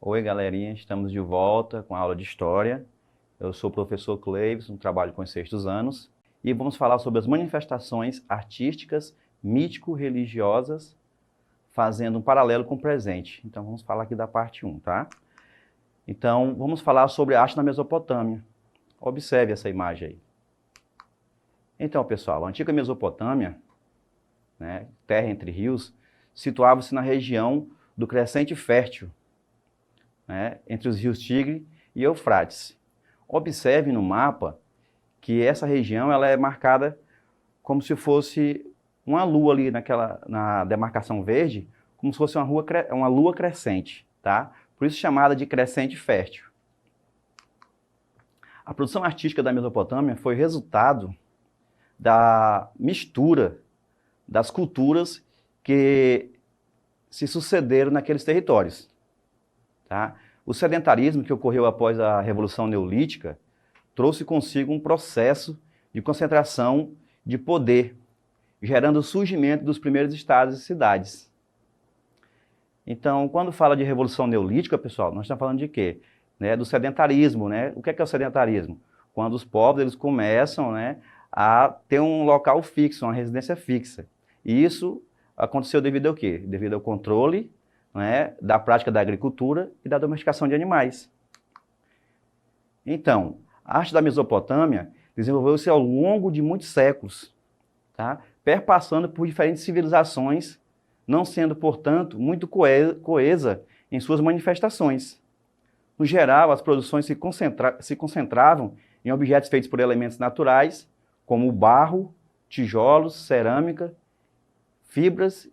Oi, galerinha, estamos de volta com a aula de História. Eu sou o professor Cleives, trabalho com os sextos anos, e vamos falar sobre as manifestações artísticas mítico-religiosas, fazendo um paralelo com o presente. Então, vamos falar aqui da parte 1, tá? Então, vamos falar sobre a arte na Mesopotâmia. Observe essa imagem aí. Então, pessoal, a antiga Mesopotâmia, né, terra entre rios, situava-se na região do Crescente Fértil, né, entre os rios Tigre e Eufrates. Observe no mapa que essa região ela é marcada como se fosse uma lua ali na demarcação verde, como se fosse uma lua crescente, tá? Por isso chamada de Crescente Fértil. A produção artística da Mesopotâmia foi resultado da mistura das culturas que se sucederam naqueles territórios. Tá? O sedentarismo que ocorreu após a Revolução Neolítica trouxe consigo um processo de concentração de poder, gerando o surgimento dos primeiros estados e cidades. Então, quando fala de Revolução Neolítica, pessoal, nós estamos falando de quê? Né, do sedentarismo, né? O que é o sedentarismo? Quando os povos eles começam, né, a ter um local fixo, uma residência fixa. E isso aconteceu devido ao quê? Devido ao controle, né, da prática da agricultura e da domesticação de animais. Então, a arte da Mesopotâmia desenvolveu-se ao longo de muitos séculos, tá? Perpassando por diferentes civilizações, não sendo, portanto, muito coesa em suas manifestações. No geral, as produções se concentravam em objetos feitos por elementos naturais, como o barro, tijolos, cerâmica, fibras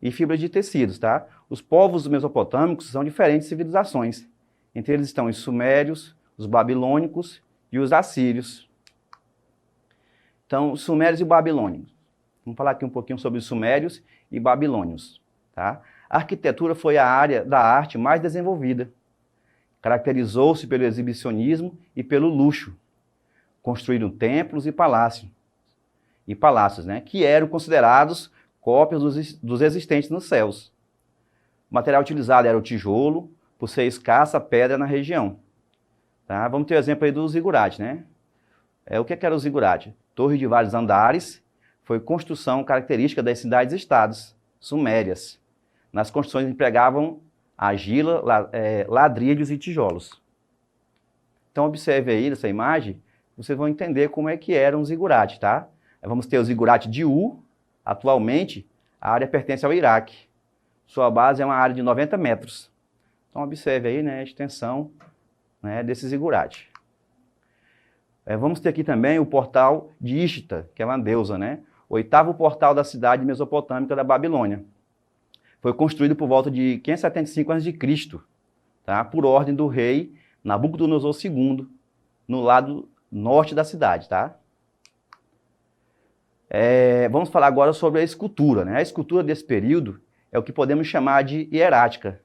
e fibras de tecidos, tá? Os povos mesopotâmicos são diferentes civilizações. Entre eles estão os sumérios, os babilônicos e os assírios. Então, os sumérios e babilônicos. Vamos falar aqui um pouquinho sobre os sumérios e babilônios, tá? A arquitetura foi a área da arte mais desenvolvida. Caracterizou-se pelo exibicionismo e pelo luxo. Construíram templos e palácios, né, que eram considerados cópias dos existentes nos céus. O material utilizado era o tijolo, por ser escassa pedra na região. Tá? Vamos ter o exemplo aí do zigurate, né? O que era o zigurate? Torre de vários andares, foi construção característica das cidades-estados sumérias. Nas construções empregavam argila, ladrilhos e tijolos. Então observe aí nessa imagem, vocês vão entender como é que era um zigurate, tá? Vamos ter o zigurate de U. Atualmente, a área pertence ao Iraque. Sua base é uma área de 90 metros. Então, observe aí, né, a extensão, né, desse zigurate. Vamos ter aqui também o portal de Ishtar, que é uma deusa, né? O oitavo portal da cidade mesopotâmica da Babilônia. Foi construído por volta de 575 a.C., tá? Por ordem do rei Nabucodonosor II, no lado norte da cidade, tá? Vamos falar agora sobre a escultura, né? A escultura desse período é o que podemos chamar de hierática,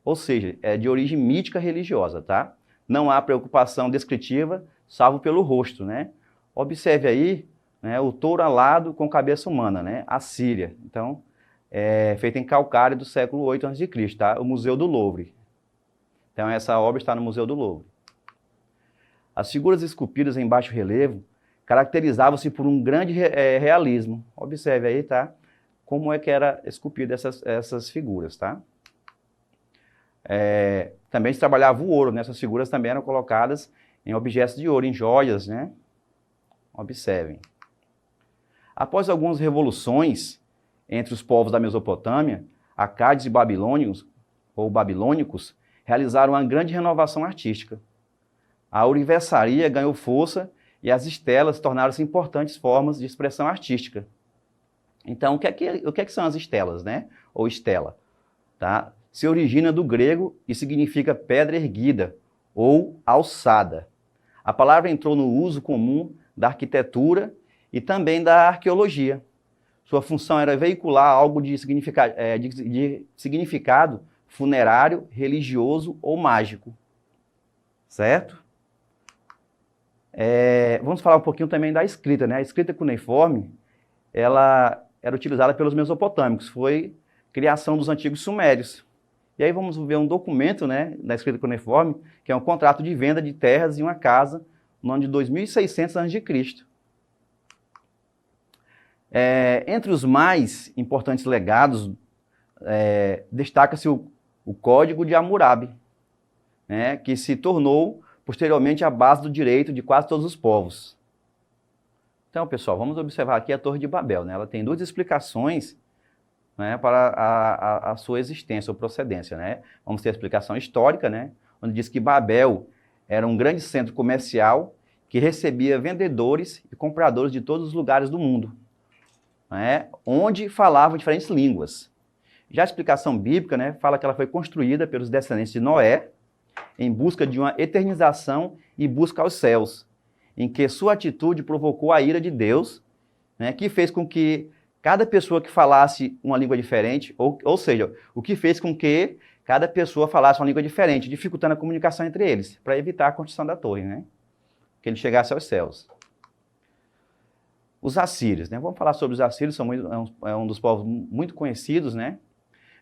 ou seja, é de origem mítica religiosa, tá? Não há preocupação descritiva, salvo pelo rosto, né? Observe aí, né, o touro alado com cabeça humana, né? A Síria. Então, feita em calcário do século 8 a.C., tá? O Museu do Louvre. Então, essa obra está no Museu do Louvre. As figuras esculpidas em baixo relevo caracterizavam-se por um grande realismo. Observe aí, tá? Como é que era esculpida essas figuras, tá? Também se trabalhava o ouro, né? Essas figuras também eram colocadas em objetos de ouro, em joias, né? Observem. Após algumas revoluções entre os povos da Mesopotâmia, acádios e babilônicos realizaram uma grande renovação artística. A ourivesaria ganhou força e as estelas tornaram-se importantes formas de expressão artística. Então, o que é que são as estelas, né? Ou estela, tá? Se origina do grego e significa pedra erguida ou alçada. A palavra entrou no uso comum da arquitetura e também da arqueologia. Sua função era veicular algo de significado funerário, religioso ou mágico. Certo? Vamos falar um pouquinho também da escrita, né? A escrita cuneiforme, ela era utilizada pelos mesopotâmicos, foi criação dos antigos sumérios. E aí vamos ver um documento, né, da escrita cuneiforme, que é um contrato de venda de terras e uma casa no ano de 2600 a.C. Entre os mais importantes legados, destaca-se o Código de Hammurabi, né, que se tornou posteriormente a base do direito de quase todos os povos. Então, pessoal, vamos observar aqui a Torre de Babel, né? Ela tem duas explicações, né, para a sua existência ou procedência, né? Vamos ter a explicação histórica, né, onde diz que Babel era um grande centro comercial que recebia vendedores e compradores de todos os lugares do mundo, né, onde falavam diferentes línguas. Já a explicação bíblica, né, fala que ela foi construída pelos descendentes de Noé em busca de uma eternização e busca aos céus, em que sua atitude provocou a ira de Deus, né, que fez com que cada pessoa que falasse uma língua diferente, ou seja, o que fez com que cada pessoa falasse uma língua diferente, dificultando a comunicação entre eles, para evitar a construção da torre, né, que ele chegasse aos céus. Os assírios, né, vamos falar sobre os assírios, é um dos povos muito conhecidos, né,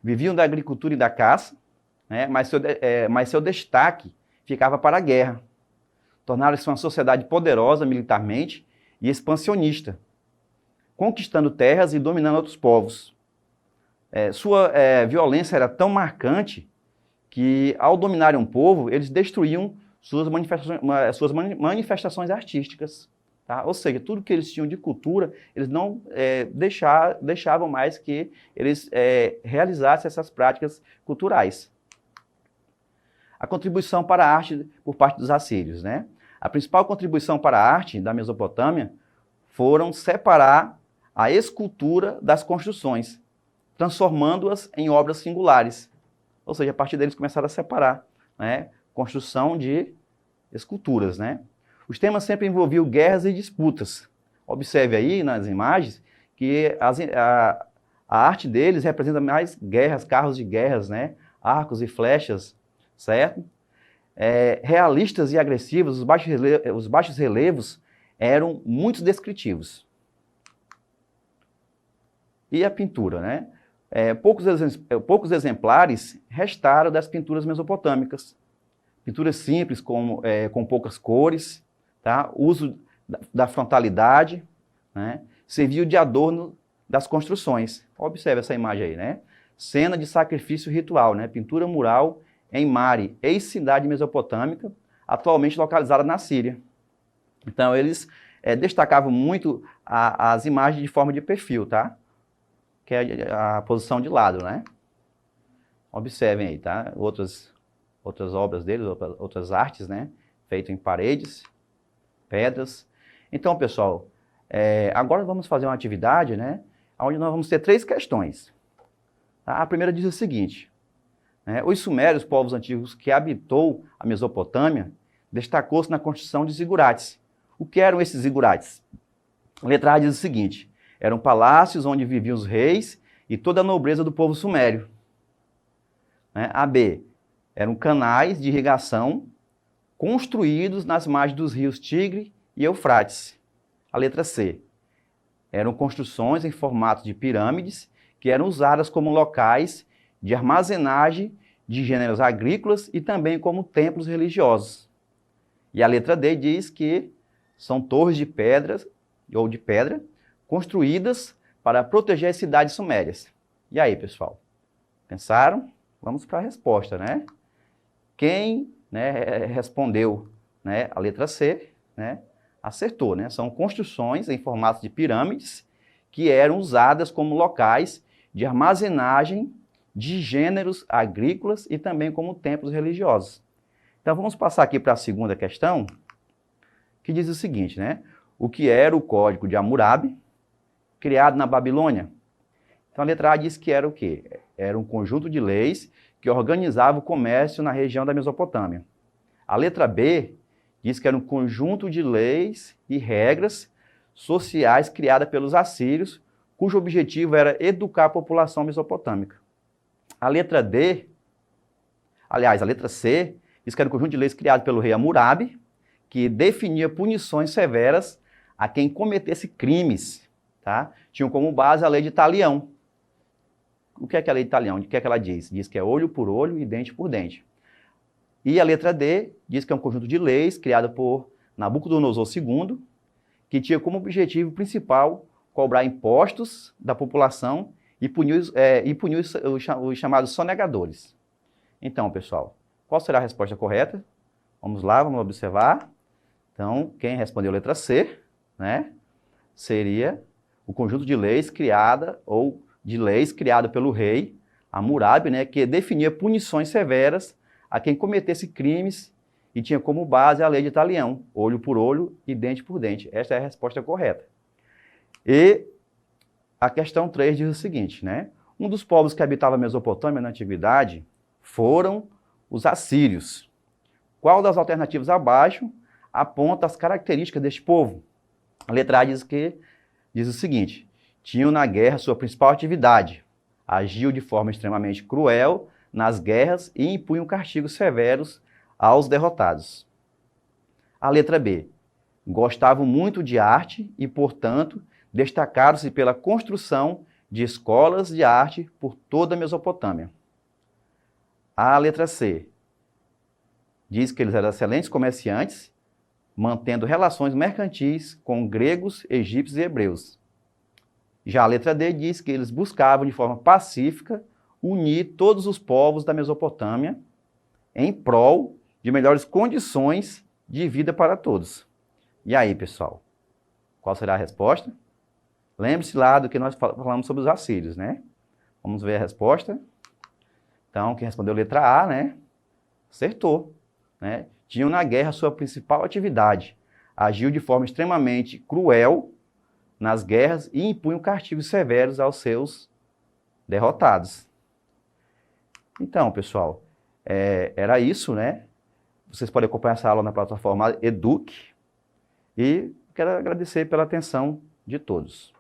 viviam da agricultura e da caça, né, mas seu destaque ficava para a guerra. Tornaram-se uma sociedade poderosa militarmente e expansionista, conquistando terras e dominando outros povos. Sua violência era tão marcante que, ao dominarem um povo, eles destruíam suas manifestações artísticas. Tá? Ou seja, tudo que eles tinham de cultura, eles não deixavam mais que eles realizassem essas práticas culturais. A contribuição para a arte por parte dos assírios, né? A principal contribuição para a arte da Mesopotâmia foram separar a escultura das construções, transformando-as em obras singulares. Ou seja, a partir deles começaram a separar, né, construção de esculturas, né? Os temas sempre envolviam guerras e disputas. Observe aí nas imagens que a arte deles representa mais guerras, carros de guerras, né? Arcos e flechas, certo? Realistas e agressivos, os baixos relevos eram muito descritivos. E a pintura, né? Poucos exemplares restaram das pinturas mesopotâmicas. Pinturas simples, com poucas cores, tá? Uso da frontalidade, né? Serviu de adorno das construções. Observe essa imagem aí, né? Cena de sacrifício ritual, né? Pintura mural em Mari, ex-cidade mesopotâmica, atualmente localizada na Síria. Então, eles destacavam muito as imagens de forma de perfil, tá? Que é a posição de lado, né? Observem aí, tá? Outras obras deles, outras artes, né? Feitas em paredes, pedras. Então, pessoal, agora vamos fazer uma atividade, né? Onde nós vamos ter 3 questões. Tá? A primeira diz o seguinte: os sumérios, povos antigos que habitou a Mesopotâmia, destacou-se na construção de zigurates. O que eram esses zigurates? A letra A diz o seguinte: eram palácios onde viviam os reis e toda a nobreza do povo sumério. A B, eram canais de irrigação construídos nas margens dos rios Tigre e Eufrates. A letra C, eram construções em formato de pirâmides que eram usadas como locais de armazenagem de gêneros agrícolas e também como templos religiosos. E a letra D diz que são torres de pedra construídas para proteger as cidades sumérias. E aí, pessoal? Pensaram? Vamos para a resposta, né? Quem, né, respondeu, né, a letra C, né, acertou, né? São construções em formato de pirâmides que eram usadas como locais de armazenagem de gêneros agrícolas e também como templos religiosos. Então, vamos passar aqui para a segunda questão, que diz o seguinte, né? O que era o Código de Hammurabi, criado na Babilônia? Então, a letra A diz que era o quê? Era um conjunto de leis que organizava o comércio na região da Mesopotâmia. A letra B diz que era um conjunto de leis e regras sociais criadas pelos assírios, cujo objetivo era educar a população mesopotâmica. A letra C, diz que era um conjunto de leis criado pelo rei Hammurabi, que definia punições severas a quem cometesse crimes, tá? Tinham como base a lei de Talião. O que é que a lei de Talião? O que é que ela diz? Diz que é olho por olho e dente por dente. E a letra D diz que é um conjunto de leis criado por Nabucodonosor II, que tinha como objetivo principal cobrar impostos da população e punir os chamados sonegadores. Então, pessoal, qual será a resposta correta? Vamos lá, vamos observar. Então, quem respondeu a letra C, né, seria o conjunto de leis criada pelo rei Hammurabi, né, que definia punições severas a quem cometesse crimes e tinha como base a lei de Talião, olho por olho e dente por dente. Esta é a resposta correta. E a questão 3 diz o seguinte, né? Um dos povos que habitava a Mesopotâmia na antiguidade foram os assírios. Qual das alternativas abaixo aponta as características deste povo? A letra A diz o seguinte: tinham na guerra sua principal atividade, agiu de forma extremamente cruel nas guerras e impunham castigos severos aos derrotados. A letra B, gostavam muito de arte e, portanto, destacaram-se pela construção de escolas de arte por toda a Mesopotâmia. A letra C, diz que eles eram excelentes comerciantes, mantendo relações mercantis com gregos, egípcios e hebreus. Já a letra D diz que eles buscavam de forma pacífica unir todos os povos da Mesopotâmia em prol de melhores condições de vida para todos. E aí, pessoal, qual será a resposta? Lembre-se lá do que nós falamos sobre os assírios, né? Vamos ver a resposta. Então, quem respondeu a letra A, né? Acertou, né? Tinham na guerra sua principal atividade, agiu de forma extremamente cruel nas guerras e impunham castigos severos aos seus derrotados. Então, pessoal, era isso, né? Vocês podem acompanhar essa aula na plataforma Educ e quero agradecer pela atenção de todos.